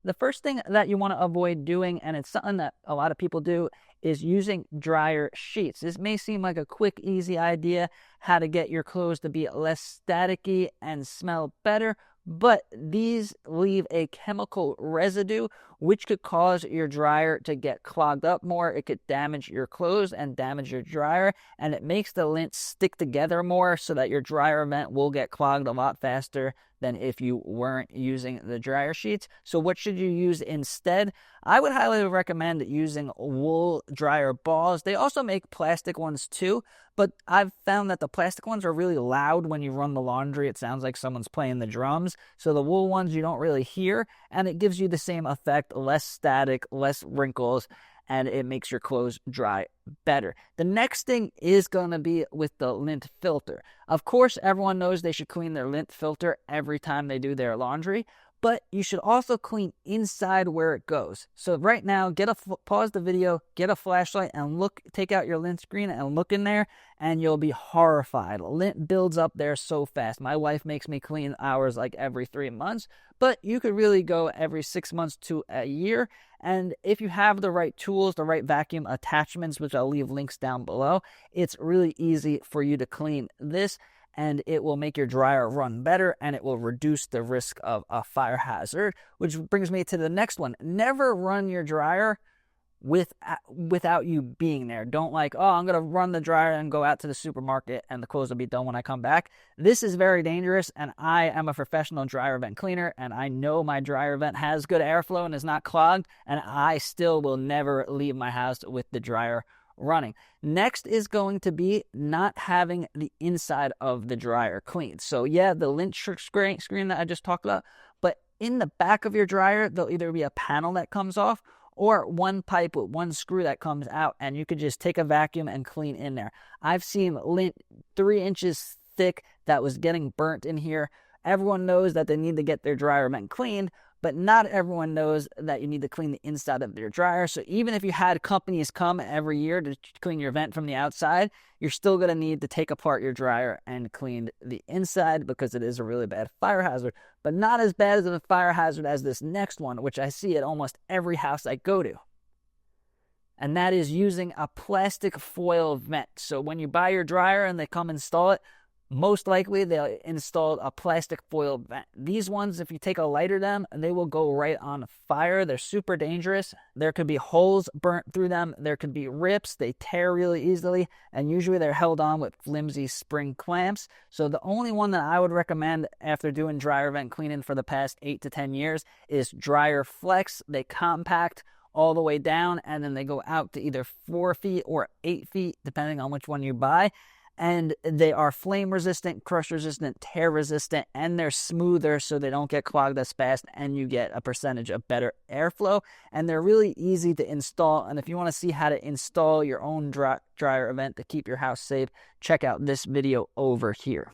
The first thing that you want to avoid doing, and it's something that a lot of people do, is using dryer sheets. This may seem like a quick, easy idea how to get your clothes to be less staticky and smell better, but these leave a chemical residue which could cause your dryer to get clogged up more. It could damage your clothes and damage your dryer, and it makes the lint stick together more so that your dryer vent will get clogged a lot faster than if you weren't using the dryer sheets. So what should you use instead? I would highly recommend using wool dryer balls. They also make plastic ones too, but I've found that the plastic ones are really loud when you run the laundry. It sounds like someone's playing the drums. So the wool ones you don't really hear, and it gives you the same effect, less static, less wrinkles, and it makes your clothes dry better. The next thing is going to be with the lint filter. Of course, everyone knows they should clean their lint filter every time they do their laundry, but you should also clean inside where it goes. So right now, pause the video, get a flashlight, and take out your lint screen and look in there, and you'll be horrified. Lint builds up there so fast. My wife makes me clean ours like every 3 months, but you could really go every 6 months to a year. And if you have the right tools, the right vacuum attachments, which I'll leave links down below, it's really easy for you to clean this, and it will make your dryer run better, and it will reduce the risk of a fire hazard, which brings me to the next one. Never run your dryer without you being there. Don't I'm going to run the dryer and go out to the supermarket and the clothes will be done when I come back. This is very dangerous, and I am a professional dryer vent cleaner, and I know my dryer vent has good airflow and is not clogged, and I still will never leave my house with the dryer running. Next is going to be not having the inside of the dryer cleaned. So yeah, the lint screen that I just talked about, but in the back of your dryer, there'll either be a panel that comes off or one pipe with one screw that comes out, and you could just take a vacuum and clean in there. I've seen lint 3 inches thick that was getting burnt in here. Everyone knows that they need to get their dryer vent cleaned, but not everyone knows that you need to clean the inside of your dryer. So even if you had companies come every year to clean your vent from the outside, you're still going to need to take apart your dryer and clean the inside, because it is a really bad fire hazard, but not as bad as a fire hazard as this next one, which I see at almost every house I go to. And that is using a plastic foil vent. So when you buy your dryer and they come install it, most likely they'll install a plastic foil vent. These ones, if you take a lighter to them, they will go right on fire. They're super dangerous. There could be holes burnt through them. There could be rips. They tear really easily, and usually they're held on with flimsy spring clamps. So the only one that I would recommend after doing dryer vent cleaning for the past 8 to 10 years is Dryer Flex. They compact all the way down, and then they go out to either 4 feet or 8 feet, depending on which one you buy. And they are flame resistant, crush resistant, tear resistant, and they're smoother so they don't get clogged as fast, and you get a percentage of better airflow. And they're really easy to install. And if you want to see how to install your own dryer vent to keep your house safe, check out this video over here.